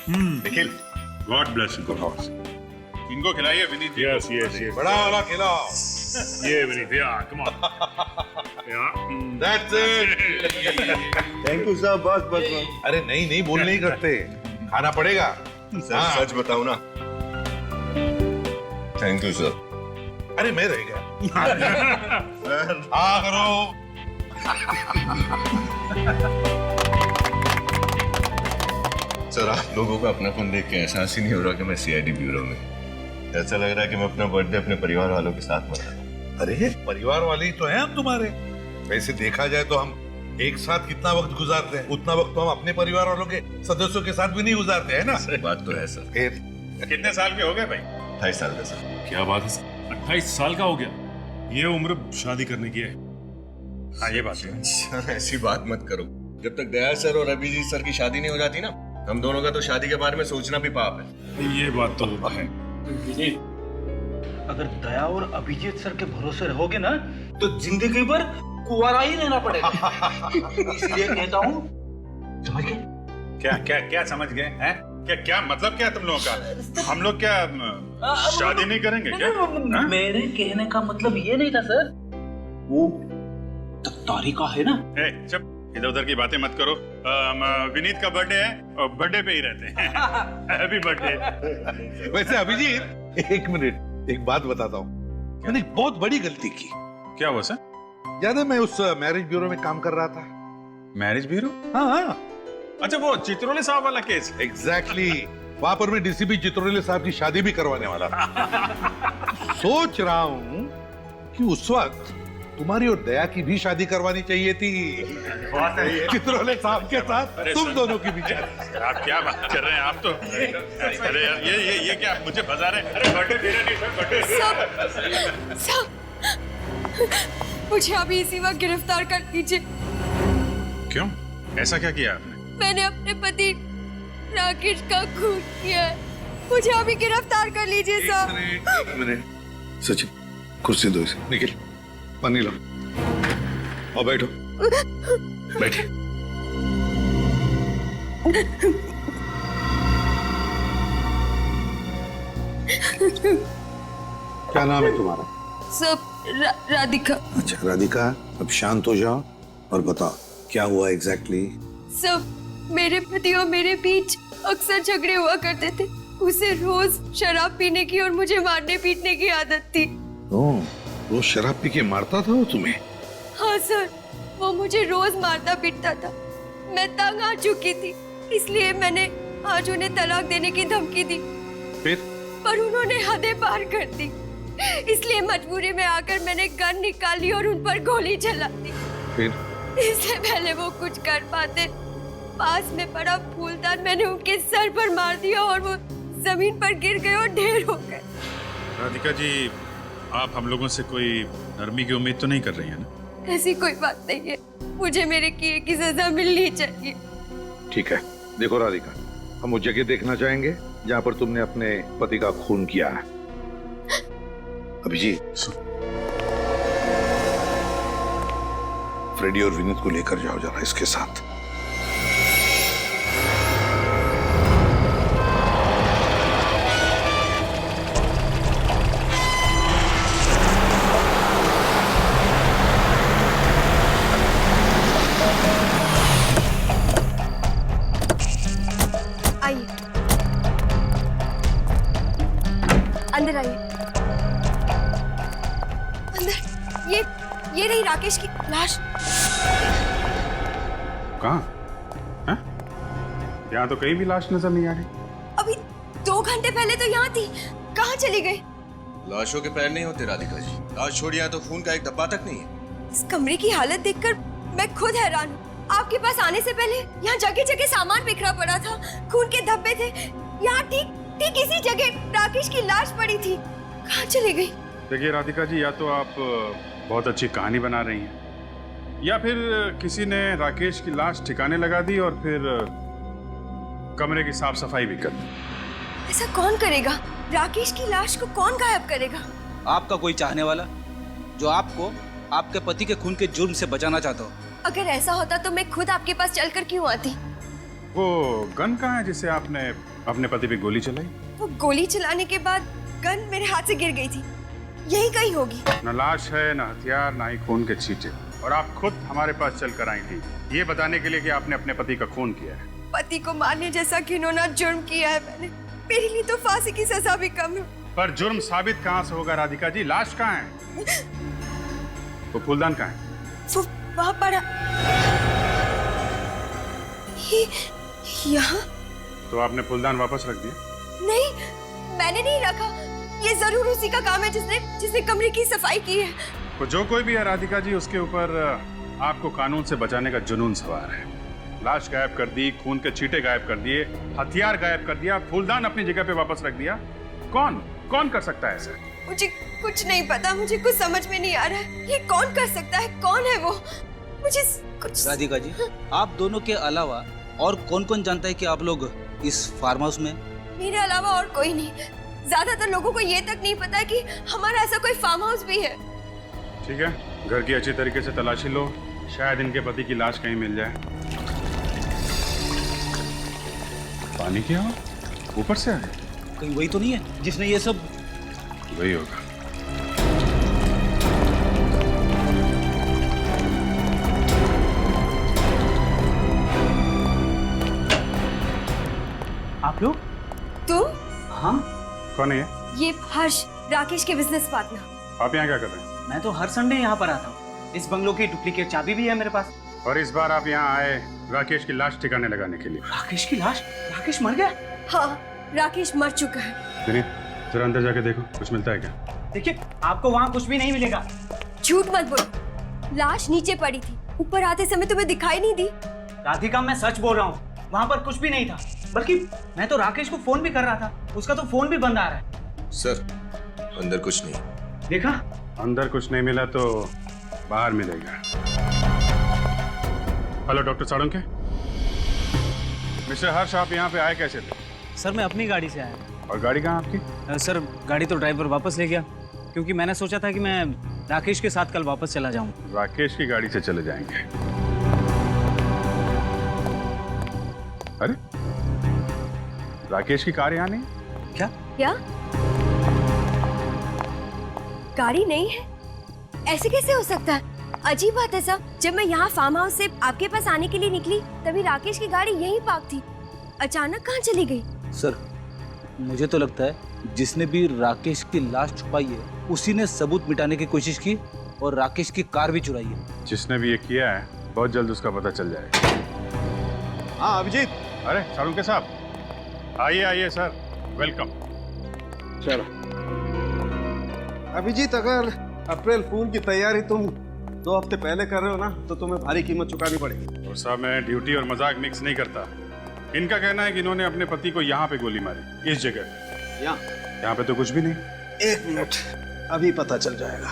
Nikhil, God bless you. इनको खिलाइए Vineet ji. Yes yes yes. बड़ा वाला खिलाओ। ये विनीत, या कम ऑन। या That's it. Thank you sir, बस बस बस। अरे नहीं नहीं, बोल नहीं करते, खाना पड़ेगा। सर सच बताओ ना। Thank you sir. अरे मैं रह गया। हाँ करो। सर आप लोगों का अपनापन देख के एहसास ही नहीं हो रहा कि मैं सीआईडी ब्यूरो में। ऐसा लग रहा है कि मैं अपना बर्थडे अपने परिवार वालों के साथ मना रहा हूं। अरे परिवार वाले ही तो हैं हम तुम्हारे। वैसे देखा जाए तो हम एक साथ कितना वक्त गुजारते हैं, उतना वक्त तो हम अपने परिवार वालों के सदस्यों के साथ भी नहीं गुजारते हैं ना। बात तो है सर। फिर कितने साल के हो गए भाई? 28 साल का सर। क्या बात है सर, 28 साल का हो गया। ये उम्र शादी करने की है। हाँ ये बात है। सर ऐसी बात मत करो। जब तक दया सर और अभिजीत सर की शादी नहीं हो जाती ना, हम दोनों का तो शादी के बारे में सोचना भी पाप है। ये बात तो है। अगर दया और अभिजीत सर के भरोसे रहोगे ना तो जिंदगी भर कुंवारा ही रहना पड़ेगा। इसलिए कहता हूँ, समझ गए? क्या क्या क्या समझ गए हैं? क्या क्या मतलब क्या तुम लोगों का? हम लोग क्या शादी नहीं करेंगे क्या? हाँ? मेरे कहने का मतलब ये नहीं था सर। वो तारिका है ना, ए, चुप, इधर उधर की बातें मत करो। विनीत का बर्थडे है और बर्थडे पे ही रहते हैं। Happy birthday. वैसे अभिजीत, एक मिनट, एक बात बताता हूँ। मैंने एक बहुत बड़ी गलती की। क्या हुआ सर? याद है मैं उस मैरिज ब्यूरो में काम कर रहा था। Marriage bureau? हाँ हाँ। अच्छा वो चित्रोले साहब वाला केस। एग्जैक्टली। वहां पर मैं डीसीपी चित्रोले साहब की शादी भी करवाने वाला था। सोच रहा हूँ कि उस वक्त तुम्हारी और दया की भी शादी करवानी चाहिए थी। चित्रोले साहब के साथ तुम दोनों की भी शादी। आप क्या बात कर रहे हैं? आप तो अरे यार ये क्या मुझे बता रहे हैं? अरे बर्थडे तेरा नहीं सर, बर्थडे। सब मुझे अभी इसी वक्त गिरफ्तार कर लीजिए। क्यों? ऐसा क्या किया आपने? मैंने अपने पति राकेश का खून किया है। मुझे अभी गिरफ्तार कर लीजिए साहब। एक मिनट सचिन, कुर्सी दो इसे। निखिल पानी लो और बैठो। बैठे। क्या नाम है तुम्हारा? सब राधिका। अच्छा राधिका, अब शांत हो जाओ और बताओ क्या हुआ एग्जैक्टली? सब मेरे पति और मेरे बीच अक्सर झगड़े हुआ करते थे। उसे रोज शराब पीने की और मुझे मारने पीटने की आदत थी। ओह, रोज शराब पी के मारता था वो तुम्हें? हाँ सर, वो मुझे रोज मारता पीटता था। मैं तंग आ चुकी थी, इसलिए मैंने आज उन्हें तलाक देने की धमकी दी। फिर? पर उन्होंने हदें पार कर दी। इसलिए मजबूरी में आकर मैंने गन निकाली और उन पर गोली चला दी। फिर? इससे पहले वो कुछ कर पाते, पास में पड़ा फूलदान मैंने उनके सर पर मार दिया और वो जमीन पर गिर गए और ढेर हो गए। राधिका जी, आप हम लोगों से कोई नरमी की उम्मीद तो नहीं कर रही है ना? ऐसी कोई बात नहीं है। मुझे मेरे किए की सजा मिलनी चाहिए। ठीक है, देखो राधिका, हम वो जगह देखना चाहेंगे जहाँ पर तुमने अपने पति का खून किया है। अभिजीत, फ्रेडी और विनीत को लेकर जाओ जरा इसके साथ। आइए, अंदर आइए। अंदर, ये रही राकेश की लाश। कहाँ? हैं? यहाँ तो कहीं भी लाश नजर नहीं आ रही। अभी 2 घंटे पहले तो यहाँ थी, कहाँ चली गई? लाशों के पैर नहीं होते राधिका जी। लाश छोड़िए तो खून का एक धब्बा तक नहीं है। इस कमरे की हालत देखकर मैं खुद हैरान हूँ। आपके पास आने से पहले यहाँ जगह जगह सामान बिखरा पड़ा था, खून के धब्बे थे। यहाँ ठीक इसी जगह राकेश की लाश पड़ी थी। कहाँ चली गई? देखिए राधिका जी, या तो आप बहुत अच्छी कहानी बना रही हैं, या फिर किसी ने राकेश की लाश ठिकाने लगा दी और फिर कमरे की साफ सफाई भी कर दी। ऐसा कौन करेगा? राकेश की लाश को कौन गायब करेगा? आपका कोई चाहने वाला जो आपको आपके पति के खून के जुर्म से बचाना चाहता हो। अगर ऐसा होता तो मैं खुद आपके पास चलकर क्यों आती? वो गन कहाँ है जिसे आपने अपने पति पे गोली चलाई? वो गोली चलाने के बाद गन मेरे हाथ से गिर गई थी, यही कहीं होगी। न लाश है, न हथियार, न ही खून के छींटे। और आप खुद हमारे पास चल कर आई थी ये बताने के लिए कि आपने अपने पति का खून किया है। पति को मारने जैसा घिनौना जुर्म किया है मैंने। मेरे लिए तो फांसी की सजा भी कम है। पर जुर्म साबित कहाँ से होगा राधिका जी? लाश कहाँ है? वो फूलदान कहाँ है? वो वहाँ पड़ा। ये यहाँ? तो आपने फूलदान वापस रख दिया? नहीं, मैंने नहीं रखा। ये जरूर उसी का काम है जिसने कमरे की सफाई की है। तो जो कोई भी है राधिका जी, उसके ऊपर आपको कानून से बचाने का जुनून सवार है। लाश गायब कर दी, खून के छींटे गायब कर दिए, हथियार गायब कर दिया, फूलदान अपनी जगह पे वापस रख दिया। कौन कर सकता है ऐसा? मुझे कुछ नहीं पता, मुझे कुछ समझ में नहीं आ रहा है। ये कौन कर सकता है? कौन है वो? मुझे कुछ। राधिका जी, आप दोनों के अलावा और कौन कौन जानता है कि आप लोग इस फार्म हाउस में? मेरे अलावा और कोई नहीं। ज्यादातर लोगों को ये तक नहीं पता कि हमारा ऐसा कोई फार्म हाउस भी है। ठीक है, घर की अच्छी तरीके से तलाशी लो, शायद इनके पति की लाश कहीं मिल जाए। पानी क्या हो? ऊपर से आ गया? कहीं वही तो नहीं है जिसने ये सब? वही होगा। आप लोग? तुम? हाँ, कौन है ये? ये हर्ष, राकेश के बिजनेस पार्टनर। आप यहाँ क्या कर रहे हैं? मैं तो हर संडे यहाँ पर आता हूँ। इस बंगलो की डुप्लीकेट चाबी भी है मेरे पास। और इस बार आप यहाँ आए राकेश की लाश ठिकाने लगाने के लिए। राकेश की लाश? राकेश मर गया? हाँ, राकेश मर चुका है। विनीत, जरा अंदर जाके देखो, कुछ मिलता है क्या? देखिए, आपको वहाँ कुछ भी नहीं मिलेगा। झूठ मत बोलो, लाश नीचे पड़ी थी, ऊपर आते समय तुम्हें दिखाई नहीं दी? राधिका, मैं सच बोल रहा हूँ, वहाँ पर कुछ भी नहीं था। बल्कि मैं तो राकेश को फोन भी कर रहा था, उसका तो फोन भी बंद आ रहा है। सर, अंदर कुछ नहीं। देखा? अंदर कुछ नहीं मिला तो बाहर मिलेगा। Hello doctor Salunkhe. मिस्टर हर्ष, आप यहाँ पे आए कैसे थे? सर, मैं अपनी गाड़ी से आया। और गाड़ी कहाँ आपकी? सर, गाड़ी तो ड्राइवर वापस ले गया, क्योंकि मैंने सोचा था कि मैं राकेश के साथ कल वापस चला जाऊँ। राकेश की गाड़ी से चले जाएंगे? अरे, राकेश की कार यहाँ नहीं? क्या? क्या? गाड़ी नहीं है? ऐसे कैसे हो सकता है? अजीब बात है सर। जब मैं यहाँ फार्म हाउस से आपके पास आने के लिए निकली, तभी राकेश की गाड़ी यहीं पार्क थी। अचानक कहाँ चली गई? सर, मुझे तो लगता है जिसने भी राकेश की लाश छुपाई है उसी ने सबूत मिटाने की कोशिश की और राकेश की कार भी चुराई है। जिसने भी ये किया है बहुत जल्द उसका पता चल जाएगा। हाँ अभिजीत, अरे साळुंखे साहब, आइए आइए सर, वेलकम। चलो अभिजीत, अगर अप्रैल फूल की तैयारी तुम 2 हफ्ते पहले कर रहे हो ना, तो तुम्हें भारी कीमत चुकानी पड़ेगी। और साहब, मैं ड्यूटी और मजाक मिक्स नहीं करता। इनका कहना है कि इन्होंने अपने पति को यहाँ पे गोली मारी, इस जगह पे। यहाँ पे तो कुछ भी नहीं। 1 मिनट, अभी पता चल जाएगा।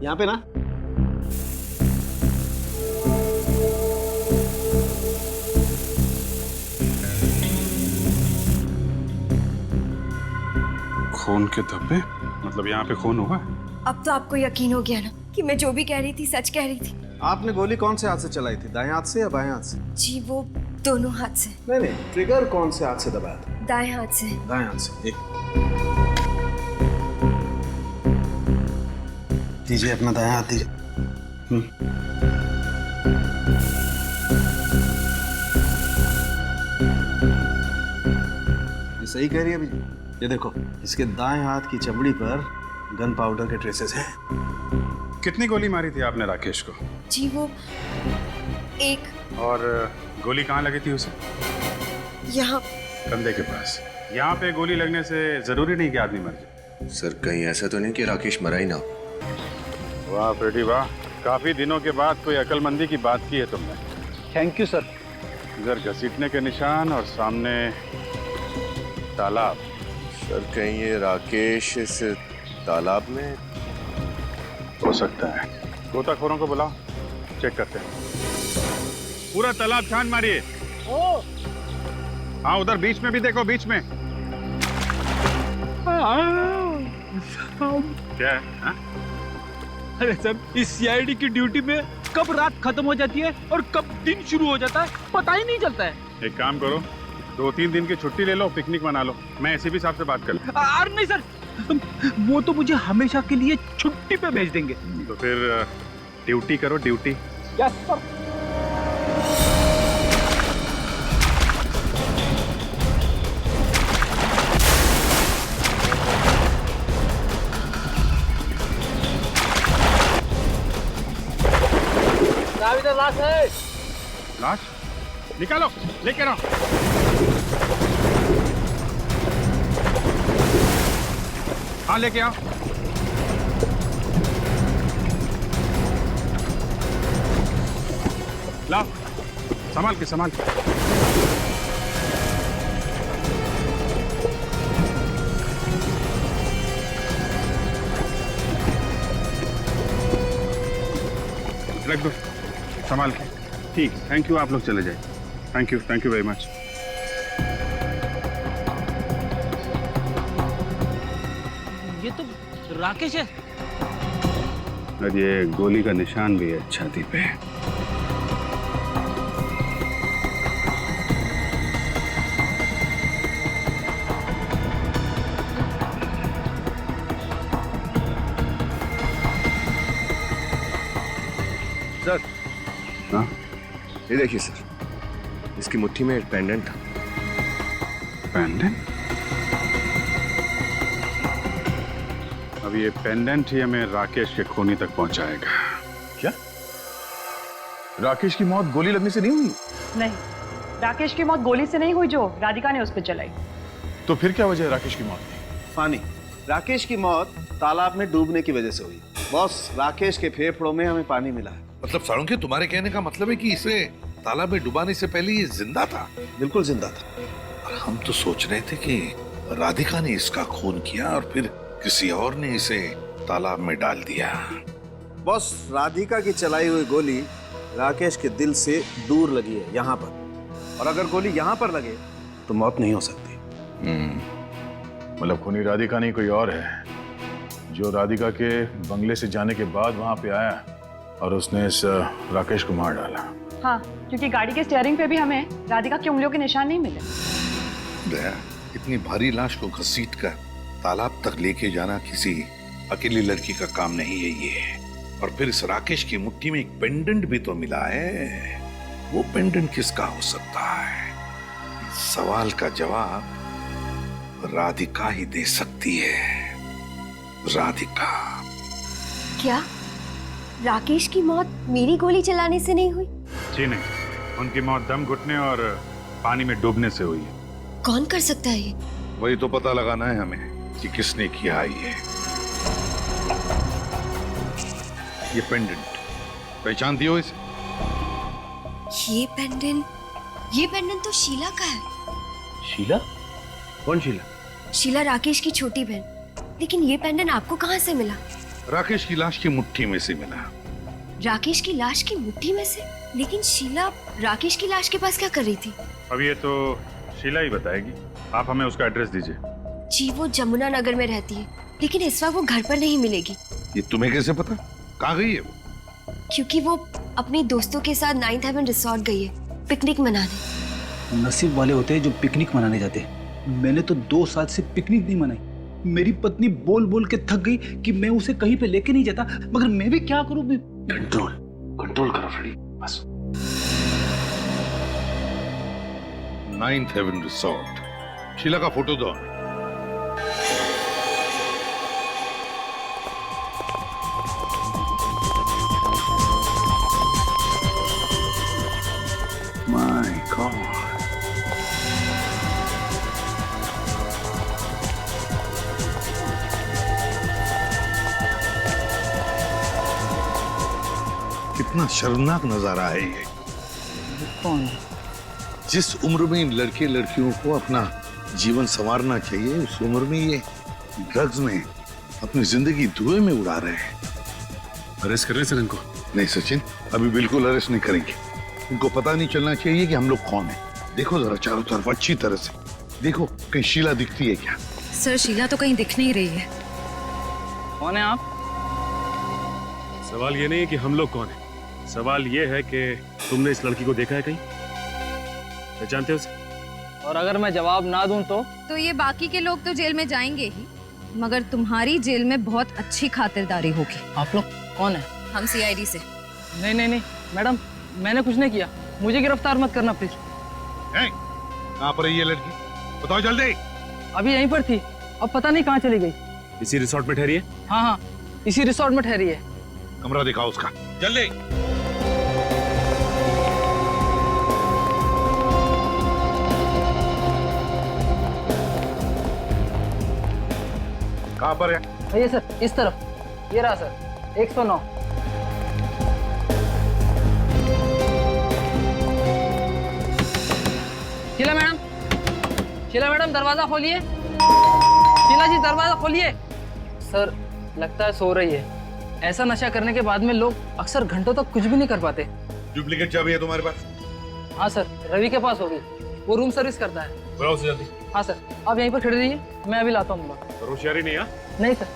यहाँ पे ना खून के धब्बे? मतलब यहाँ पे खून हुआ? अब तो आपको यकीन हो गया ना कि मैं जो भी कह रही थी सच कह रही थी। आपने गोली कौन से हाथ से चलाई थी, दाएं हाथ से या बाएं हाथ से? जी, वो दोनों हाथ से। नहीं, ट्रिगर कौन से हाथ से दबाया था? दाएं हाथ से। दाएं हाथ से। एक दीजिए, अपना दायां हाथ दीजिए। ये सही कह रही है अभी। ये देखो, इसके दाएं हाथ की चमड़ी पर गन पाउडर के ट्रेसेस हैं। कितनी गोली मारी थी आपने राकेश को? जी, वो एक। और गोली कहाँ लगी थी उसे? यहाँ। कंधे के पास। यहाँ पे गोली लगने से जरूरी नहीं कि आदमी मर जाए। सर, कहीं ऐसा तो नहीं कि राकेश मरा ही ना? वाह प्रेटी वाह, काफी दिनों के बाद कोई अकलमंदी की बात की है तुमने। Thank you sir. इधर घसीटने के निशान और सामने तालाब। सर, कहीं ये राकेश इस तालाब में? हो सकता है। गोताखोरों को बुलाओ, चेक करते हैं। पूरा तालाब छान मारिए। हाँ, उधर बीच में भी देखो, बीच में। क्या है? हाँ? अरे सर, इस सीआईडी की ड्यूटी में कब रात खत्म हो जाती है और कब दिन शुरू हो जाता है पता ही नहीं चलता है। एक काम करो, 2-3 दिन की छुट्टी ले लो, पिकनिक मना लो। मैं एसीपी साहब से बात कर लूं। अरे नहीं सर, वो तो मुझे हमेशा के लिए छुट्टी पे भेज देंगे। तो फिर ड्यूटी करो, ड्यूटी। Yes sir. लाश है। लाश निकालो, लेके आओ। हाँ लेके आओ। लाओ, संभाल के संभाल के। रख दो संभाल के। ठीक, थैंक यू। आप लोग चले जाए। Thank you very much. ये तो राकेश है। और ये गोली का निशान भी है छाती पे। सर, हाँ? ये देखिए सर, इसकी मुट्ठी में एक पेंडेंट था। पेंडेंट? अब ये पेंडेंट ही हमें राकेश के खूनी तक पहुंचाएगा। क्या? राकेश की मौत गोली लगने से नहीं हुई? नहीं, राकेश की मौत गोली से नहीं हुई जो राधिका ने उस पर चलाई। तो फिर क्या वजह है राकेश की मौत की? फानी, राकेश की मौत तालाब में डूबने की वजह से हुई। बॉस, राकेश के फेफड़ों में हमें पानी मिला है। मतलब साळुंखे, तुम्हारे कहने का मतलब है कि इसे तालाब में डुबाने से पहले ये जिंदा था? बिल्कुल जिंदा था। और हम तो सोच रहे थे कि राधिका ने इसका खून किया और फिर किसी और ने इसे तालाब में डाल दिया। बॉस, राधिका की चलाई हुई गोली राकेश के दिल से दूर लगी है, यहाँ पर। और अगर गोली यहाँ पर लगे तो मौत नहीं हो सकती। मतलब खूनी राधिका नहीं कोई और है, जो राधिका के बंगले से जाने के बाद वहां पे आया और उसने इस राकेश को मार डाला। हाँ, क्योंकि गाड़ी के स्टीयरिंग पे भी हमें राधिका की उंगलियों के निशान नहीं मिले। दया, इतनी भारी लाश को घसीटकर तालाब तक लेके जाना किसी अकेली लड़की का काम नहीं है ये। और फिर इस राकेश की मुट्ठी में एक पेंडेंट भी तो मिला है। वो पेंडेंट किसका हो सकता है? इस सवाल का जवाब राधिका ही दे सकती है। राधिका। क्या राकेश की मौत मेरी गोली चलाने से नहीं हुई? जी नहीं, उनकी मौत दम घुटने और पानी में डूबने से हुई है। कौन कर सकता है ये? वही तो पता लगाना है हमें कि किसने किया ये पेंडेंट पहचानती हो इसे? ये पेंडेंट तो शीला का है। शीला? कौन शीला? शीला राकेश की छोटी बहन। लेकिन ये पेंडेंट आपको कहाँ से मिला? राकेश की लाश की मुट्ठी में से मिला। राकेश की लाश की मुट्ठी में से? लेकिन शीला राकेश की लाश के पास क्या कर रही थी? अब ये तो शीला ही बताएगी। आप हमें उसका एड्रेस दीजिए। जी, वो जमुना नगर में रहती है, लेकिन इस वक्त वो घर पर नहीं मिलेगी। ये तुम्हें कैसे पता? कहाँ गई है वो? क्योंकि वो अपने दोस्तों के साथ 9th हेवन रिसोर्ट गई है पिकनिक मनाने। नसीब वाले होते हैं जो पिकनिक मनाने जाते हैं। मैंने तो 2 साल से पिकनिक नहीं मनाई। मेरी पत्नी बोल बोल के थक गई कि मैं उसे कहीं पे लेके नहीं जाता, मगर मैं भी क्या करूं? कंट्रोल करो फ्रेडी, बस। 9th heaven resort. शीला का फोटो दो। माय गॉड, कितना शर्मनाक नजारा है ये। कौन? जिस उम्र में इन लड़के लड़कियों को अपना जीवन संवारना चाहिए, उस उम्र में ये ड्रग्स में अपनी जिंदगी धुएं में उड़ा रहे हैं। अरेस्ट कर रहे हैं सर इनको? नहीं सचिन, अभी बिल्कुल अरेस्ट नहीं करेंगे। उनको पता नहीं चलना चाहिए कि हम लोग कौन हैं। देखो जरा चारों तरफ अच्छी तरह से देखो, कहीं शीला दिखती है क्या? सर, शीला तो कहीं दिख नहीं रही है। कौन है आप? सवाल ये नहीं है कि हम लोग कौन है, सवाल ये है कि तुमने इस लड़की को देखा है कहीं, पहचानते हो उसे? और अगर मैं जवाब ना दूं तो ये बाकी के लोग तो जेल में जाएंगे ही, मगर तुम्हारी जेल में बहुत अच्छी खातिरदारी होगी। आप लोग कौन है? हम सीआईडी से। नहीं नहीं नहीं मैडम, मैंने कुछ नहीं किया, मुझे गिरफ्तार मत करना प्लीज। कहाँ पर है ये लड़की, बताओ जल्दी। अभी यहीं पर थी, अब पता नहीं कहाँ चली गई। इसी रिसोर्ट में ठहरी है? हाँ हाँ, इसी रिसोर्ट में ठहरी है। कमरा दिखाओ उसका, जल्दी। कहाँ पर है? ये सर, इस तरफ, ये रहा sir, 109। Sheela madam, Sheela madam दरवाजा खोलिए। शीला जी दरवाजा खोलिए। सर लगता है सो रही है। ऐसा नशा करने के बाद में लोग अक्सर घंटों तक कुछ भी नहीं कर पाते। डुप्लीकेट चाबी है तुम्हारे पास? हाँ सर, रवि के पास होगी, वो रूम सर्विस करता है। बुलाओ उसे जल्दी। हाँ सर, आप यहीं पर खड़े रहिए, मैं अभी लाता हूँ। होशियारी नहीं है? नहीं सर।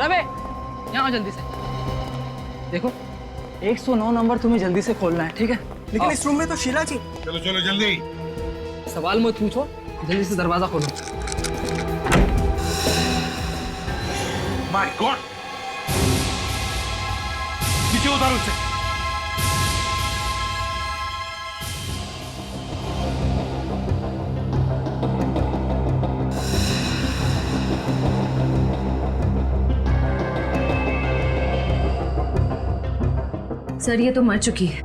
रवि यहाँ आओ जल्दी से। देखो 109 नंबर तुम्हें जल्दी से खोलना है, ठीक है? लेकिन इस रूम में तो शीला जी। चलो चलो जल्दी। सवाल मत पूछो, जल्दी से दरवाजा खोलो। माय गॉड, नीचे उतारो उसे। सर ये तो मर चुकी है।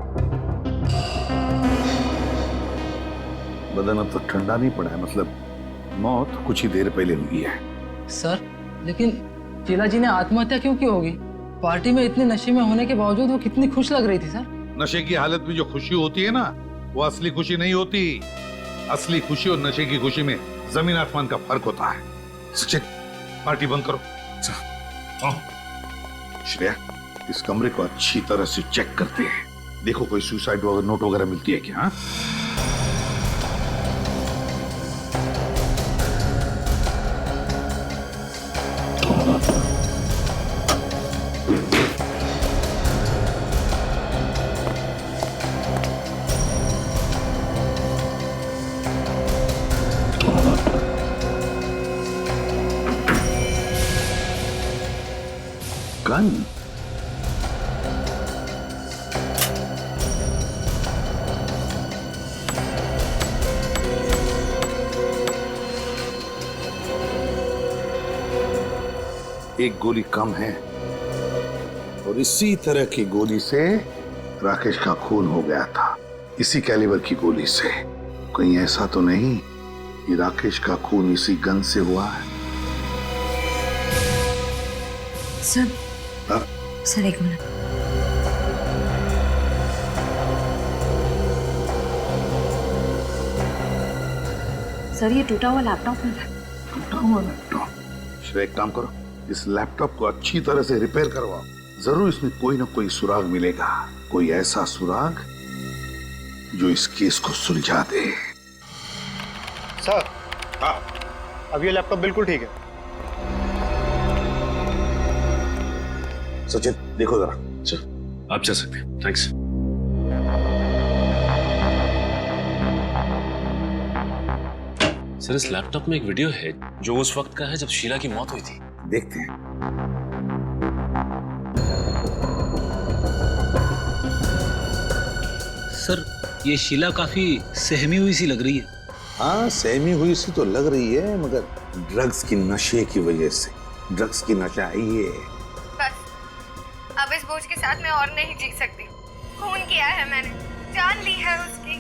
बदन अब तो ठंडा नहीं पड़ा है, मतलब मौत कुछ ही देर पहले हुई है। सर लेकिन शीला जी ने आत्महत्या क्यों की होगी? पार्टी में इतने नशे में होने के बावजूद वो कितनी खुश लग रही थी सर। नशे की हालत में जो खुशी होती है ना, वो असली खुशी नहीं होती। असली खुशी और नशे की खुशी में जमीन आसमान का फर्क होता है। सचिन, पार्टी बंद करो। श्रेया, इस कमरे को अच्छी तरह से चेक करते हैं। देखो कोई सुसाइड नोट वगैरह मिलती है क्या? गन? एक गोली कम है और इसी तरह की गोली से राकेश का खून हो गया था। इसी कैलिबर की गोली से। कहीं ऐसा तो नहीं कि राकेश का खून इसी गन से हुआ है? सर, सर एक मिनट। सर ये टूटा हुआ लैपटॉप है। टूटा हुआ लैपटॉप? श्रेया एक काम करो, इस लैपटॉप को अच्छी तरह से रिपेयर करवाओ। जरूर इसमें कोई ना कोई सुराग मिलेगा, कोई ऐसा सुराग जो इस केस को सुलझा दे। सर, हाँ, अब ये लैपटॉप बिल्कुल ठीक है। सचिन देखो जरा। चल आप जा सकते हैं, थैंक्स। सर इस लैपटॉप में एक वीडियो है जो उस वक्त का है जब शीला की मौत हुई थी। देखते हैं। सर ये शीला काफी सहमी हुई सी लग रही है। हाँ सहमी हुई सी तो लग रही है, मगर ड्रग्स की नशे की वजह से। ड्रग्स की नशा है ये। बस अब इस बोझ के साथ मैं और नहीं जी सकती। खून किया है मैंने, जान ली है उसकी।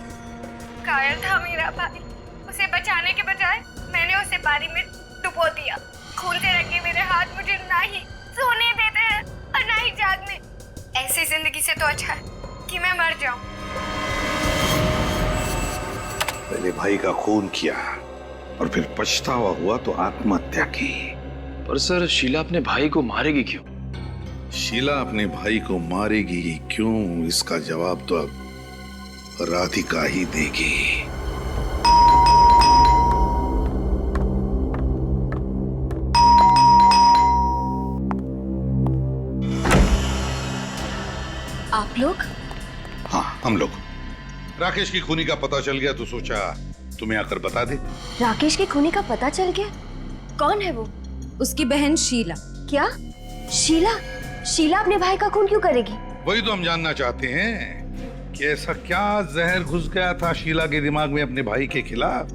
घायल था मेरा भाई, उसे बचाने के बजाय मैंने उसे पानी में डुबो दिया। खून से रंगे मेरे हाथ मुझे ना ही सोने देते हैं और ना ही जागने। ऐसी जिंदगी से तो अच्छा है कि मैं मर जाऊं। पहले भाई का खून किया और फिर पछतावा हुआ तो आत्महत्या की। पर सर शीला अपने भाई को मारेगी क्यों? शीला अपने भाई को मारेगी क्यों, इसका जवाब तो अब राधिका ही देगी। आप लोग? हाँ, हम लोग। राकेश की खूनी का पता चल गया तो सोचा तुम्हें आकर बता दे। राकेश के खूनी का पता चल गया? कौन है वो? उसकी बहन शीला। क्या? शीला? शीला अपने भाई का खून क्यों करेगी? वही तो हम जानना चाहते हैं कि ऐसा क्या जहर घुस गया था शीला के दिमाग में अपने भाई के खिलाफ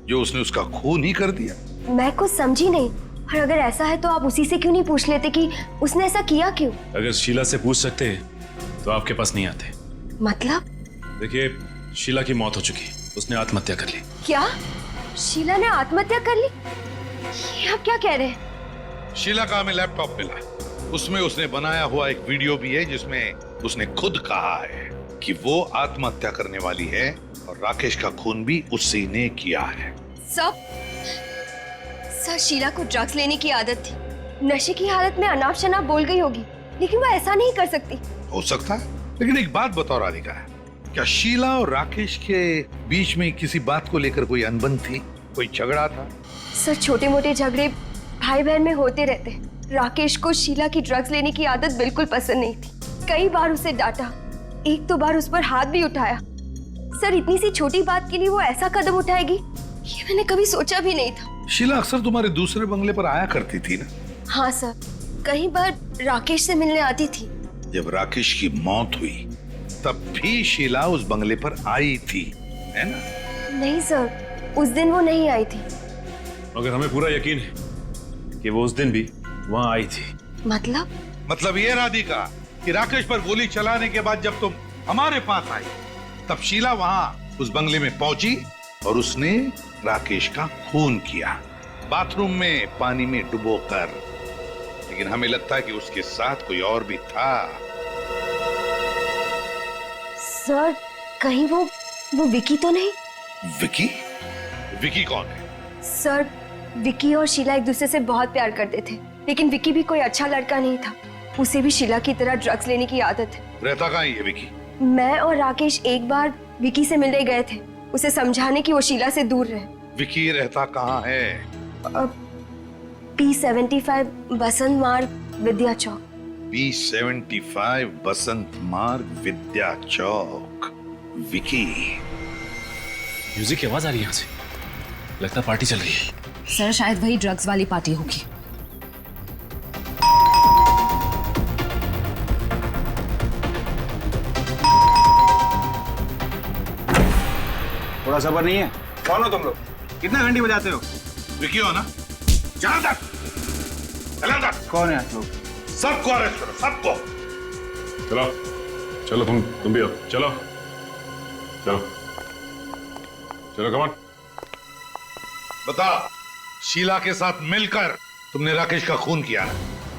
जो उसने उसका खून ही कर दिया। मैं कुछ समझी नहीं। और अगर ऐसा है तो आप उसी से क्यों नहीं पूछ लेते कि उसने ऐसा किया क्यों? अगर शीला से पूछ सकते तो आपके पास नहीं आते। मतलब? देखिए, शीला की मौत हो चुकी, उसने आत्महत्या कर ली। क्या? शीला ने आत्महत्या कर ली? ये आप क्या कह रहे हैं? शीला का हमें लैपटॉप मिला, उसमें उसने बनाया हुआ एक वीडियो भी है जिसमें उसने खुद कहा है कि वो आत्महत्या करने वाली है और राकेश का खून भी उसी ने किया है। सर, शीला को ड्रग्स लेने की आदत थी। नशे की हालत में अनाप शनाप बोल गई होगी, लेकिन वो ऐसा नहीं कर सकती। हो सकता है, लेकिन एक बात बताओ राधिका, क्या शीला और राकेश के बीच में किसी बात को लेकर कोई अनबन थी, कोई झगड़ा था? सर, छोटे मोटे झगड़े भाई बहन में होते रहते हैं। राकेश को शीला की ड्रग्स लेने की आदत बिल्कुल पसंद नहीं थी। कई बार उसे डांटा, एक दो बार उस पर हाथ भी उठाया। सर, इतनी सी छोटी बात के लिए वो ऐसा कदम उठाएगी, ये मैंने कभी सोचा भी नहीं था। शीला अक्सर तुम्हारे दूसरे बंगले पर आया करती थी ना? हाँ सर, कई बार राकेश से मिलने आती थी। जब राकेश की मौत हुई तब भी शीला उस बंगले पर आई थी, है ना? नहीं सर, उस दिन वो नहीं आई थी। मगर हमें पूरा यकीन है कि वो उस दिन भी वहां आई थी। मतलब ये राधिका कि राकेश पर गोली चलाने के बाद जब तुम हमारे पास आई तब शीला वहां उस बंगले में पहुंची और उसने राकेश का खून किया, बाथरूम में पानी में डुबोकर। लेकिन हमें लगता है कि उसके साथ कोई और भी था। सर, कहीं वो विकी तो नहीं? विकी? विकी कौन है? सर, विकी और शीला एक दूसरे से बहुत प्यार करते थे, लेकिन विकी भी कोई अच्छा लड़का नहीं था। उसे भी शीला की तरह ड्रग्स लेने की आदत है। रहता कहाँ है विकी? मैं और राकेश एक बार विकी से मिलने गए थे, उसे समझाने की वो शीला से दूर रहे। विकी रहता कहाँ है? P75 बसंत मार्ग, विद्या चौक। P75 बसंत मार्ग, विद्या चौक। विकी? म्यूजिक की आवाज आ रही है यहाँ से, लगता है पार्टी चल रही है। सर, शायद वही ड्रग्स वाली पार्टी होगी। थोड़ा सब्र नहीं है? कौन हो तुम लोग? कितना घंटी बजाते हो? विकी हो ना? जहाँ तक कौन है आप लोग? सबको अरेस्ट करो, सबको। चलो चलो, तुम भी हो, चलो चलो चलो, कमान। बता, शीला के साथ मिलकर तुमने राकेश का खून किया,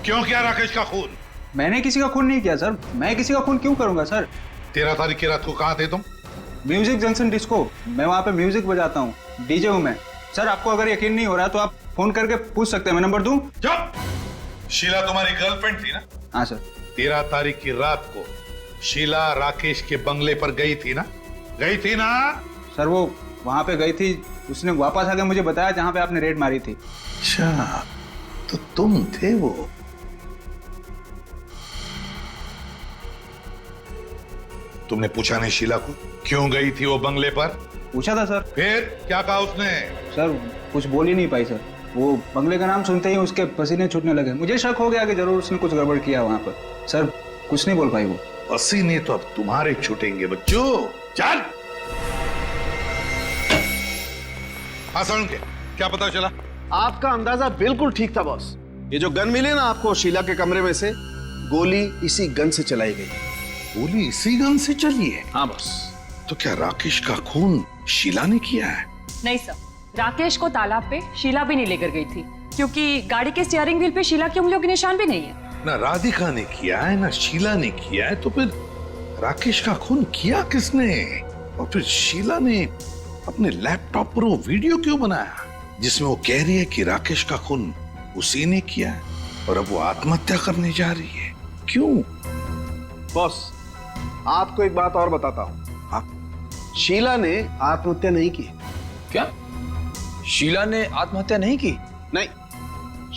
क्यों किया राकेश का खून? मैंने किसी का खून नहीं किया सर। मैं किसी का खून क्यों करूंगा सर? 13 तारीख की रात को कहाँ थे तुम? म्यूजिक जंक्शन डिस्को, मैं वहाँ पे म्यूजिक बजाता हूँ, डीजे हूँ मैं। सर, आपको अगर यकीन नहीं हो रहा तो आप फोन करके पूछ सकते हैं, मैं नंबर दूं? चुप! शीला तुम्हारी गर्लफ्रेंड थी ना? हाँ सर। 13 तारीख की रात को शीला राकेश के बंगले पर गई थी ना? गई थी ना? सर, वो वहाँ पे गई थी, उसने वापस आके मुझे बताया जहाँ पे आपने रेड मारी थी। अच्छा, तो तुम थे वो? तुमने पूछा नहीं शीला को क्यों गई थी वो बंगले पर? पूछा था सर। फिर क्या कहा उसने? सर, कुछ बोल ही नहीं पाई सर। वो बंगले का नाम सुनते ही उसके पसीने छूटने लगे। मुझे शक हो गया कि जरूर उसने कुछ गड़बड़ किया वहाँ पर। सर, कुछ नहीं बोल पाई वो। पसीने तो अब तुम्हारे छूटेंगे बच्चों। चल। हाँ सर, उनके क्या पता चला? आपका अंदाजा बिल्कुल ठीक था बॉस। ये जो गन मिली ना आपको शीला के कमरे में से, गोली इसी गन से चलाई गई। गोली इसी गन से चली है? हाँ बॉस। तो क्या राकेश का खून शीला ने किया है? नहीं सर, राकेश को तालाब पे शीला भी नहीं लेकर गई थी, क्योंकि गाड़ी के स्टीयरिंग व्हील पे शीला की उंगलियों के निशान भी नहीं है। ना राधिका ने किया है ना शीला ने किया है, तो फिर राकेश का खून किया किसने? और फिर शीला ने अपने लैपटॉप पर वो वीडियो क्यों बनाया जिसमें वो कह रही है कि राकेश का खून उसी ने किया है और अब वो आत्महत्या करने जा रही है? क्यों? बॉस, आपको एक बात और बताता हूँ। शीला ने आत्महत्या नहीं की। क्या? शीला ने आत्महत्या नहीं की? नहीं,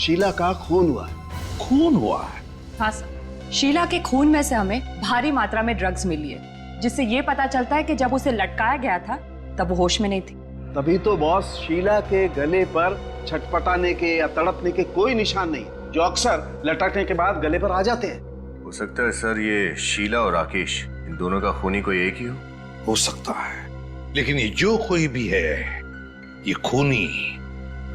शीला का खून हुआ है। खून हुआ है? हाँ सर, शीला के खून में से हमें भारी मात्रा में ड्रग्स मिली है, जिससे ये पता चलता है कि जब उसे लटकाया गया था तब वो होश में नहीं थी। तभी तो बॉस शीला के गले पर छटपटाने के या तड़पने के कोई निशान नहीं, जो अक्सर लटकने के बाद गले पर आ जाते हैं। हो सकता है सर ये शीला और राकेश इन दोनों का खूनी कोई एक ही हो सकता है, लेकिन ये जो कोई भी है ये खूनी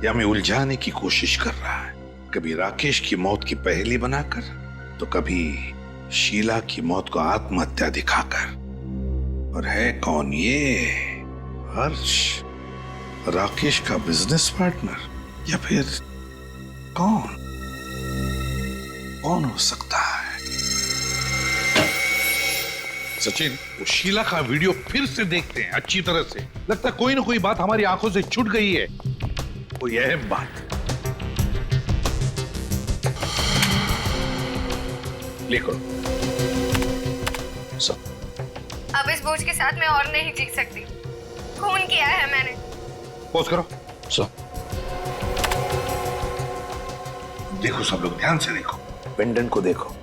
या हमें उलझाने की कोशिश कर रहा है, कभी राकेश की मौत की पहेली बनाकर तो कभी शीला की मौत को आत्महत्या दिखाकर। और है कौन ये? हर्ष, राकेश का बिजनेस पार्टनर या फिर कौन हो सकता है? सचिन, वो शीला का वीडियो फिर से देखते हैं अच्छी तरह से। लगता है कोई ना कोई बात हमारी आंखों से छूट गई है, कोई अहम बात। लिखो सब। अब इस बोझ के साथ मैं और नहीं जी सकती। खून किया है मैंने। पोज करो सब। देखो सब लोग ध्यान से देखो, पेंडेंट को देखो।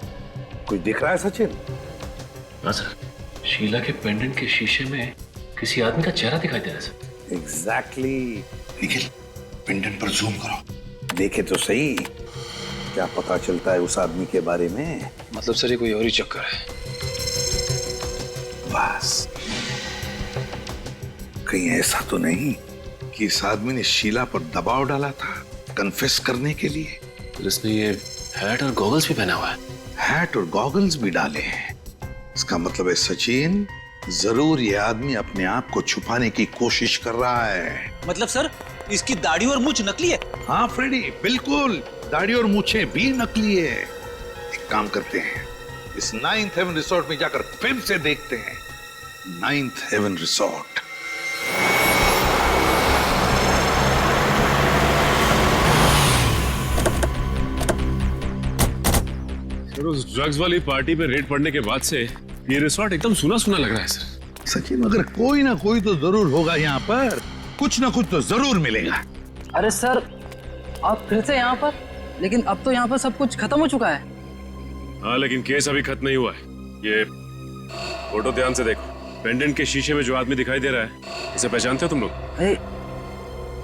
कुछ दिख रहा है सचिन? हाँ सर, शीला के पेंडेंट के शीशे में किसी आदमी का चेहरा दिखाई दे रहा है सर। एग्जैक्टली। निखिल, पेंडेंट पर जूम करो, देखे तो सही क्या पता चलता है उस आदमी के बारे में। मतलब सर ये कोई और ही चक्कर है। बस कहीं ऐसा तो नहीं कि इस आदमी ने शीला पर दबाव डाला था कन्फेस करने के लिए? तो इसने ये हैट और गॉगल्स भी पहना हुआ है। हैट और गॉगल्स भी डाले हैं। इसका मतलब है सचिन, जरूर ये आदमी अपने आप को छुपाने की कोशिश कर रहा है। मतलब सर इसकी दाढ़ी और मूंछ नकली है? हाँ फ्रेडी, बिल्कुल, दाढ़ी और मूछें भी नकली है। एक काम करते हैं, इस 9th हेवन रिसोर्ट में जाकर फिर से देखते हैं। 9th heaven resort. सर उस ड्रग्स वाली पार्टी पे रेड पड़ने के बाद से ये रिसोर्ट एकदम सुना सुना लग रहा है सर। सचिन, अगर कोई ना कोई तो जरूर होगा यहाँ पर, कुछ ना कुछ तो जरूर मिलेगा। अरे सर आप फिर से यहाँ पर? लेकिन अब तो यहाँ पर सब कुछ खत्म हो चुका है। हाँ लेकिन केस अभी खत्म नहीं हुआ है। ये फोटो ध्यान से देखो, पेंडेंट के शीशे में जो आदमी दिखाई दे रहा है, इसे पहचानते हो तुम लोग?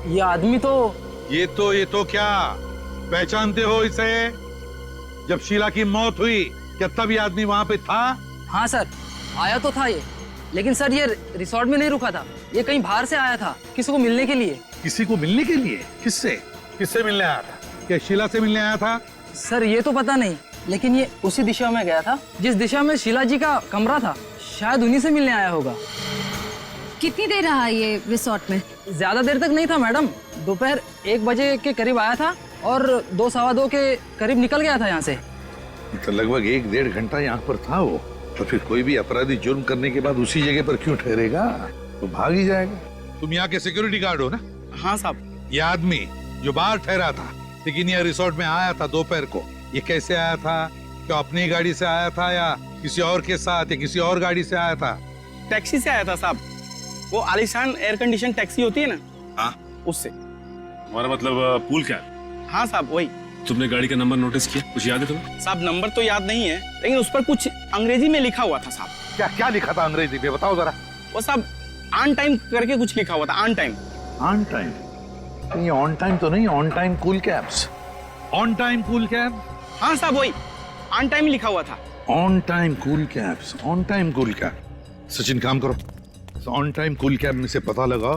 ये आदमी तो ये तो क्या पहचानते हो इसे? जब शीला की मौत हुई क्या तब ये आदमी वहां पे था? हाँ सर, आया तो था ये, लेकिन सर ये रिसोर्ट में नहीं रुका था, ये कहीं बाहर से आया था किसी को मिलने के लिए। किसी को मिलने के लिए? किससे मिलने आया था? क्या शीला से मिलने आया था? सर ये तो पता नहीं, लेकिन ये उसी दिशा में गया था जिस दिशा में शीला जी का कमरा था, शायद उन्हीं से मिलने आया होगा। कितनी देर रहा ये रिसोर्ट में? ज्यादा देर तक नहीं था मैडम, दोपहर 1 बजे के करीब आया था और 2 सवा 2 के करीब निकल गया था यहाँ से। तो लगभग 1-1.5 घंटा यहाँ पर था वो। तो फिर कोई भी अपराधी जुर्म करने के बाद उसी जगह पर क्यों ठहरेगा? तो भाग ही जाएगा। तुम यहाँ के सिक्योरिटी गार्ड हो ना? हाँ साहब। ये आदमी जो बाहर ठहरा था लेकिन यह रिसोर्ट में आया था दोपहर को, ये कैसे आया था? क्या अपनी गाड़ी से आया था या किसी और के साथ या किसी और गाड़ी से आया था? टैक्सी से आया था साहब, वो आलीशान एयर कंडीशन टैक्सी होती है ना, हाँ उससे। हमारा मतलब पूल कैब? हाँ साहब वही। तुमने गाड़ी का नंबर नोटिस किया? कुछ याद है तुम्हें? साहब नंबर तो याद नहीं है, लेकिन उस पर कुछ अंग्रेजी में लिखा हुआ था साहब। क्या लिखा था अंग्रेजी में? बताओ जरा। वो साहब ऑन टाइम करके कुछ लिखा हुआ था। On time. On time? ये ऑन टाइम तो नहीं, on time cool cabs. On time cool cab? हाँ साहब वही, ऑन टाइम लिखा हुआ था। On time cool cabs, on time cool cab. Sachin काम करो, ऑन टाइम कूल कैब में से पता लगा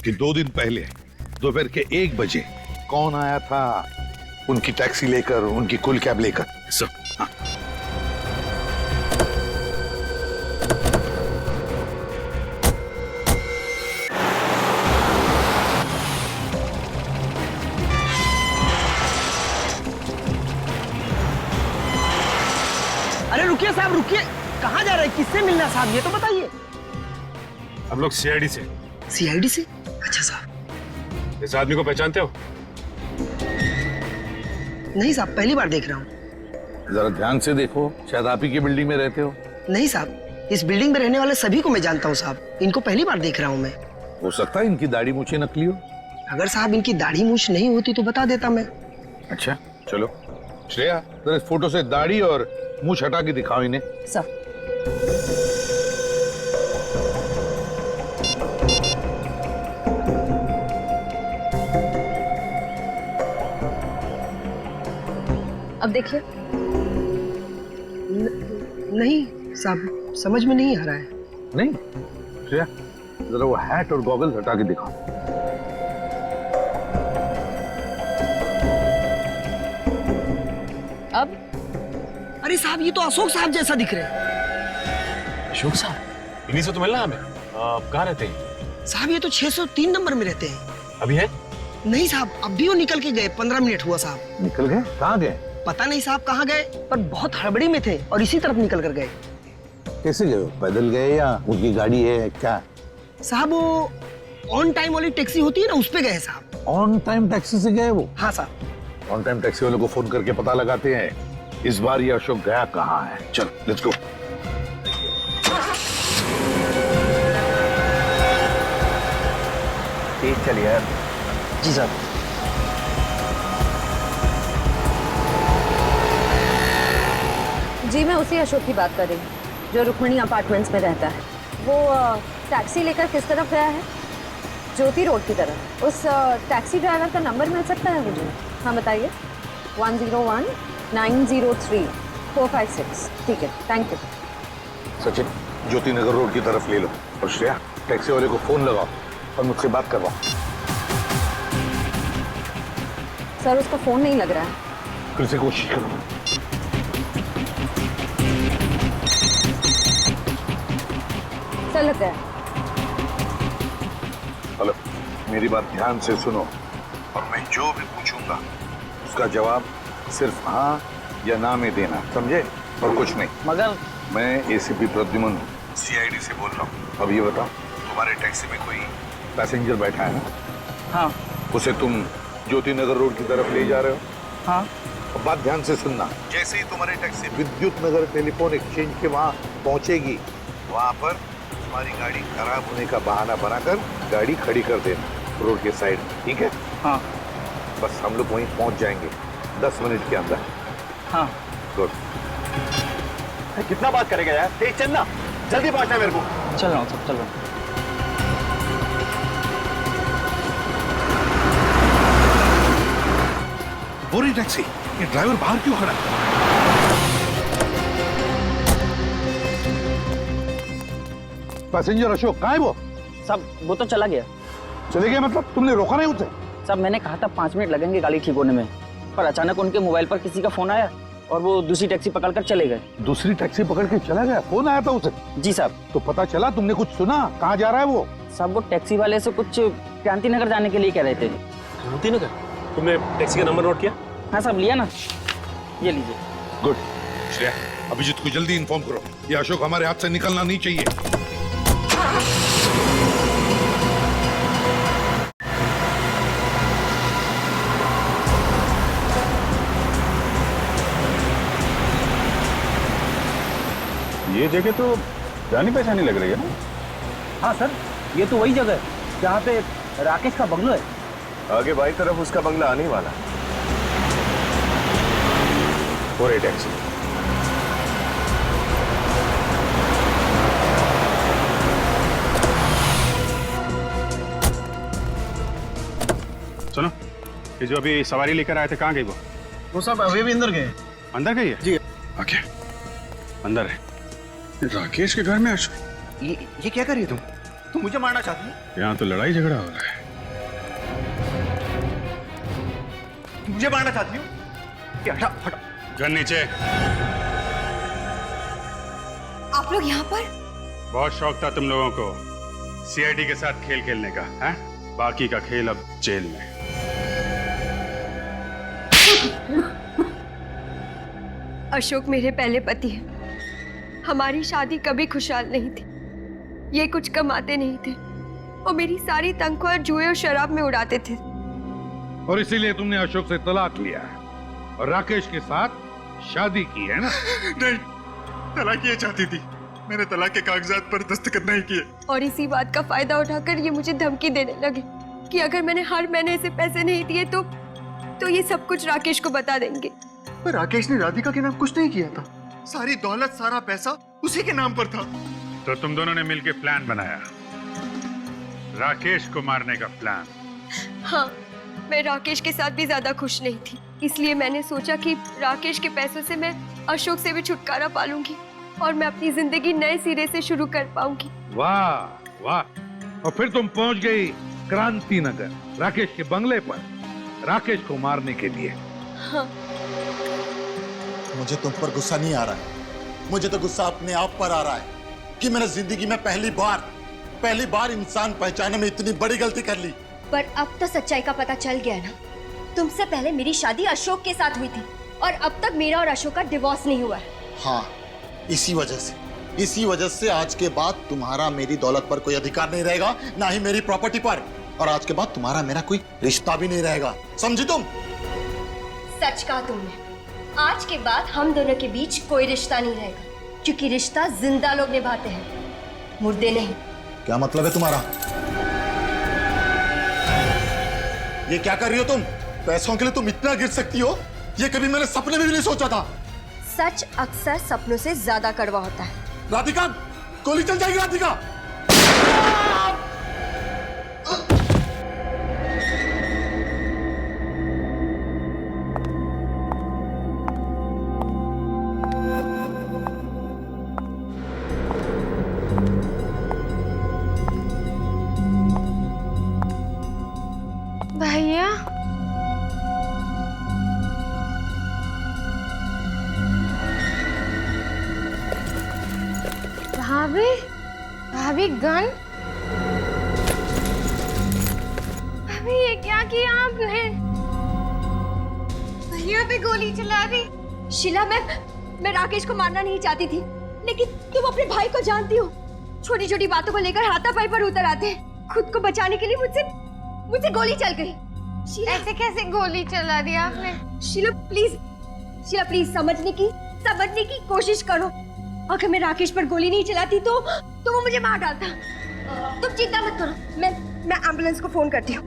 कि 2 दिन पहले दोपहर के 1 बजे कौन आया था उनकी टैक्सी लेकर, उनकी कूल कैब लेकर। हाँ। अरे रुकिए साहब रुकिए, कहाँ जा रहे हैं? किससे मिलना है साहब ये तो बताइए। हम लोग सीआईडी से। सीआईडी से? अच्छा साहब। इस आदमी को पहचानते हो? नहीं साहब, पहली बार देख रहा हूँ। जरा ध्यान से देखो, शायद आप ही की बिल्डिंग में रहते हो। नहीं साहब, इस बिल्डिंग में रहने वाले सभी को मैं जानता हूँ साहब, इनको पहली बार देख रहा हूँ मैं। हो सकता है इनकी दाढ़ी मूछें नकली हो। अगर साहब इनकी दाढ़ी मूछ नहीं होती तो बता देता मैं। अच्छा चलो श्रेया, जरा इस फोटो से दाढ़ी और मुंह हटा के दिखाओ इन्हें। सर अब देखिए। नहीं साहब, समझ में नहीं आ रहा है। नहीं श्रेया, जरा वो हैट और गॉगल्स हटा के दिखाओ। अब अरे साहब, ये तो अशोक साहब जैसा दिख रहे हैं। अशोक साहब, इन्हीं से तो मिलना हमें। आप कहाँ रहते हैं? साहब ये तो 603 नंबर में रहते हैं। अभी है? नहीं साहब, अब भी वो निकल के गए। 15 मिनट हुआ साहब। निकल गए? कहाँ गए? पता नहीं साहब कहाँ गए, पर बहुत हड़बड़ी में थे और इसी तरफ निकल कर गए। कैसे गए? पैदल गए या उनकी गाड़ी है क्या? साहब वो ऑन टाइम वाली टैक्सी होती है ना, उस पे गए साहब। ऑन टाइम टैक्सी से गए वो? हाँ साहब। ऑन टाइम टैक्सी वालों को फोन करके पता लगाते हैं इस बार ये अशोक गया कहाँ है। चल लेट्स गो। ठीक चलिए यार। जी साहब। जी मैं उसी अशोक की बात कर रही हूँ जो रुक्मिणी अपार्टमेंट्स में रहता है। वो टैक्सी लेकर किस तरफ गया है? ज्योति रोड की तरफ। उस टैक्सी ड्राइवर का नंबर मिल सकता है मुझे? हाँ बताइए। 101 903 456। ठीक है, thank you. Sachin, Jyoti Nagar road की तरफ ले लो और श्रेया टैक्सी वाले को फोन लगाओ और मुझसे बात करवाओ। सर उसका फोन नहीं लग रहा है। फिर से कोशिश करो। सर लग गया। हेलो, मेरी बात ध्यान से सुनो और मैं जो भी पूछूंगा उसका जवाब सिर्फ हाँ या ना में देना, समझे? और कुछ नहीं। मगर मैं एसीपी प्रद्युमन सीआईडी से बोल रहा हूँ। अब ये बताओ, तुम्हारे टैक्सी में कोई पैसेंजर बैठा है ना? हाँ। उसे तुम ज्योति नगर रोड की तरफ ले जा रहे हो? हाँ। अब बात ध्यान से सुनना। जैसे ही तुम्हारी टैक्सी विद्युत नगर टेलीफोन एक्सचेंज के वहाँ पहुंचेगी, वहाँ पर तुम्हारी गाड़ी खराब होने का बहाना बनाकर गाड़ी खड़ी कर देना रोड के साइड, ठीक है? हाँ। बस हम लोग वहीं पहुंच जाएंगे 10 मिनट के अंदर। हाँ। गुड। कितना बात करेगा यार? तेज चलना, जल्दी पहुंचना है मेरे को। चल रहा हूँ सब, चल रहा हूँ। वो रही टैक्सी। ये ड्राइवर बाहर क्यों खड़ा है? पैसेंजर अशोक कहाँ है वो? सब वो तो चला गया। चले गए मतलब? तुमने रोका नहीं उसे? सब मैंने कहा था 5 मिनट लगेंगे गाड़ी ठीक होने में, पर अचानक उनके मोबाइल पर किसी का फोन आया और वो दूसरी टैक्सी पकड़कर चले गए। दूसरी टैक्सी पकड़ के चला गया? फोन आया था उसे? जी साहब। तो पता चला? तुमने कुछ सुना? कहाँ जा रहा है वो? साहब वो टैक्सी वाले से कुछ क्रांति नगर जाने के लिए कह रहे थे। क्रांति नगर? तुमने टैक्सी का नंबर नोट किया? हाँ साहब, लिया ना, ये लीजिए। गुड। श्रेया, अभिजीत को जल्दी इन्फॉर्म करो, ये अशोक हमारे हाथ से निकलना नहीं चाहिए। ये जगह तो जानी पहचानी लग रही है ना? हाँ सर, ये तो वही जगह है जहाँ पे राकेश का बंगलो है। आगे बाई तरफ उसका बंगला आने वाला। और ये टैक्सी सुनो, ये जो अभी सवारी लेकर आए थे कहाँ गई वो सब अभी भी अंदर गए। अंदर गई है? जी। ओके, अंदर है। राकेश के घर में अशोक? ये क्या कर रही है तुम मुझे मारना चाहती हो? यहाँ तो लड़ाई झगड़ा हो रहा है। मुझे मारना चाहती हो? क्या? हटा हटा। गन नीचे। आप लोग यहाँ पर? बहुत शौक था तुम लोगों को सीआईडी के साथ खेल खेलने का, हैं? बाकी का खेल अब जेल में। अशोक मेरे पहले पति हैं। हमारी शादी कभी खुशहाल नहीं थी। ये कुछ कमाते नहीं थे और मेरी सारी तनख्वाह जुए और शराब में उड़ाते थे। और इसीलिए तुमने अशोक से तलाक लिया है और राकेश के साथ शादी की है ना? नहीं, तलाक ये चाहती थी। मैंने तलाक के कागजात पर दस्तखत नहीं किए। और इसी बात का फायदा उठाकर ये मुझे धमकी देने लगे कि अगर मैंने हर महीने इसे पैसे नहीं दिए तो ये सब कुछ राकेश को बता देंगे। पर राकेश ने राधिका के नाम कुछ नहीं किया था। सारी दौलत, सारा पैसा उसी के नाम पर था। तो तुम दोनों ने मिलकर प्लान बनाया, राकेश को मारने का प्लान। हाँ, मैं राकेश के साथ भी ज्यादा खुश नहीं थी, इसलिए मैंने सोचा कि राकेश के पैसों से मैं अशोक से भी छुटकारा पा लूंगी और मैं अपनी जिंदगी नए सिरे से शुरू कर पाऊंगी। वाह वाह, और फिर तुम पहुंच गई क्रांति नगर, राकेश के बंगले पर, राकेश को मारने के लिए। हाँ। मुझे तुम पर गुस्सा नहीं आ रहा है, मुझे तो गुस्सा अपने आप पर आ रहा है कि मैंने जिंदगी में पहली बार इंसान पहचाने में इतनी बड़ी गलती कर ली। पर अब तो सच्चाई का पता चल गया ना। तुमसे पहले मेरी शादी अशोक के साथ हुई थी और अब तक मेरा और अशोक का डिवोर्स नहीं हुआ है। हाँ, इसी वजह से आज के बाद तुम्हारा मेरी दौलत पर कोई अधिकार नहीं रहेगा, ना ही मेरी प्रॉपर्टी पर, और आज के बाद तुम्हारा मेरा कोई रिश्ता भी नहीं रहेगा, समझी तुम? सच कहा तुमने, आज के बाद हम दोनों के बीच कोई रिश्ता नहीं रहेगा, क्योंकि रिश्ता जिंदा लोग निभाते हैं, मुर्दे नहीं। क्या मतलब है तुम्हारा? ये क्या कर रही हो तुम? पैसों के लिए तुम इतना गिर सकती हो, ये कभी मैंने सपने में भी नहीं सोचा था। सच अक्सर सपनों से ज्यादा कड़वा होता है। राधिका, गोली चल जाएगी राधिका। भैया, भाभी गन? भाभी ये क्या किया आपने? भैया पे गोली चला दी। शीला, मैं राकेश को मारना नहीं चाहती थी, लेकिन तुम अपने भाई को जानती हो, छोटी छोटी बातों को लेकर हाथापाई पर उतर आते हैं। खुद को बचाने के लिए मुझसे गोली चल गई। शीला, ऐसे कैसे गोली चला दी आपने? शीला प्लीज समझने की कोशिश करो। अगर मैं राकेश पर गोली नहीं चलाती तो वो मुझे मार डालता। तुम चिंता मत करो, मैं एम्बुलेंस को फोन करती हूँ।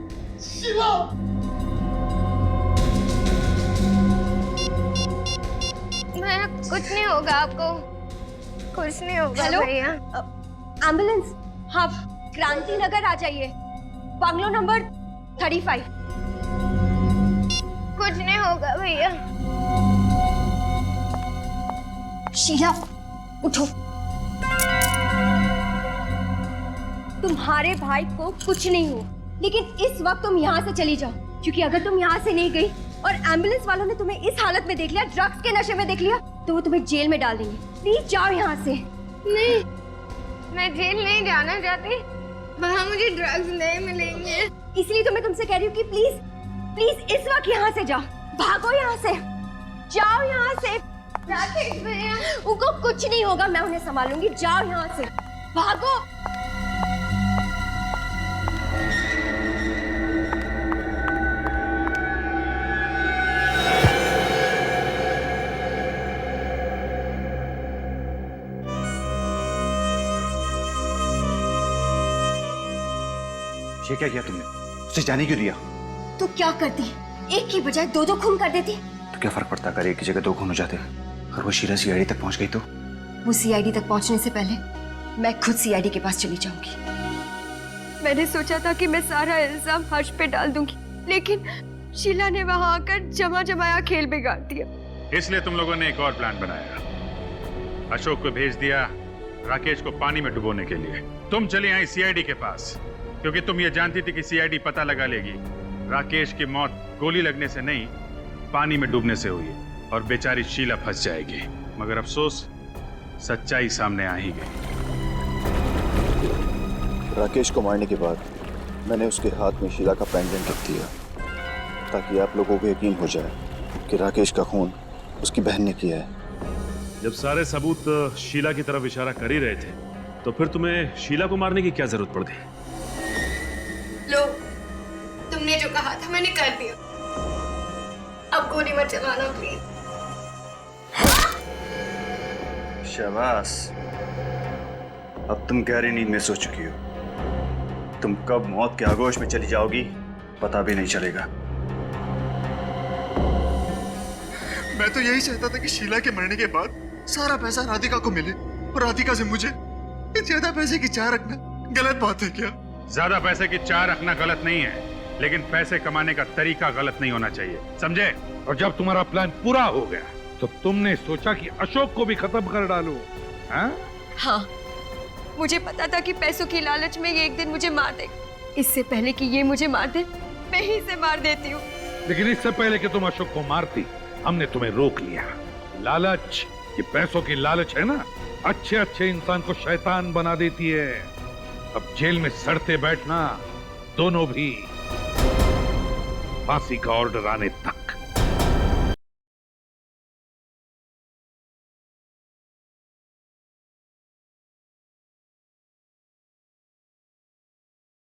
कुछ नहीं होगा आपको, कुछ नहीं होगा। हेलो भैया, एम्बुलेंस? हाँ, क्रांति नगर आ जाइए, बंगलो नंबर 35। कुछ नहीं होगा भैया। शीला उठो, तुम्हारे भाई को कुछ नहीं हुआ, लेकिन इस वक्त तुम यहाँ से चली जाओ, क्योंकि अगर तुम यहाँ से नहीं गई और एम्बुलेंस वालों ने तुम्हें इस हालत में देख लिया, ड्रग्स के नशे में देख लिया, तो वो तुम्हें जेल में डाल देंगे। प्लीज जाओ यहाँ से। नहीं, मैं जेल नहीं जाना चाहती, वहाँ मुझे ड्रग्स नहीं मिलेंगे, इसलिए तो मैं तुमसे कह रही हूँ कि प्लीज इस वक्त यहाँ से जाओ, भागो यहाँ से, जाओ यहाँ से। राकेश भैया, उनको कुछ नहीं होगा, मैं उन्हें संभालूंगी, जाओ यहाँ से, भागो। ये क्या किया तुमने? उसे जाने क्यों दिया? तो क्या करती, एक की बजाय दो खून कर देती। तो क्या फर्क पड़ता अगर एक की जगह 2 खून हो जाते? और वो शीला सीआईडी तक पहुंच गई तो? वो सीआईडी तक पहुंचने से पहले मैं खुद सीआईडी के पास चली जाऊंगी। मैंने सोचा था कि मैं सारा इल्जाम हर्ष पे डाल दूंगी, लेकिन शीला ने वहां आकर जमाया खेल बिगाड़ दिया। इसलिए तुम लोगों ने एक और प्लान बनाया, अशोक को भेज दिया राकेश को पानी में डुबोने के लिए। तुम चली आई सीआईडी के पास, क्योंकि तुम ये जानती थी कि सीआईडी पता लगा लेगी राकेश की मौत गोली लगने से नहीं, पानी में डूबने से हुई और बेचारी शीला फंस जाएगी। मगर अफसोस, सच्चाई सामने आ ही गई। राकेश को मारने के बाद मैंने उसके हाथ में शीला का पेंडेंट रख दिया, ताकि आप लोगों को यकीन हो जाए कि राकेश का खून उसकी बहन ने किया है। जब सारे सबूत शीला की तरफ इशारा कर ही रहे थे, तो फिर तुम्हें शीला को मारने की क्या जरूरत पड़ गई? लो, तुमने जो कहा था मैंने कर दिया, अब गोली मत चलाना प्लीज। शाबाश, अब तुम गहरी नींद में सो चुकी हो। तुम कब मौत के आगोश में चली जाओगी पता भी नहीं चलेगा। मैं तो यही चाहता था कि शीला के मरने के बाद सारा पैसा राधिका को मिले और राधिका से मुझे ज्यादा पैसे की चाह रखना गलत बात है क्या? ज्यादा पैसे की चाह रखना गलत नहीं है, लेकिन पैसे कमाने का तरीका गलत नहीं होना चाहिए, समझे? और जब तुम्हारा प्लान पूरा हो गया तो तुमने सोचा कि अशोक को भी खत्म कर डालो, हाँ? हाँ, मुझे पता था कि पैसों की लालच में ये एक दिन मुझे मार देगा। इससे पहले कि ये मुझे मार दे, मैं ही इसे मार देती हूँ। लेकिन इससे पहले कि तुम अशोक को मारती, हमने तुम्हें रोक लिया। लालच, ये पैसों की लालच है ना, अच्छे अच्छे इंसान को शैतान बना देती है। अब जेल में सड़ते बैठना, दोनों भी फांसी का ऑर्डर आने तक।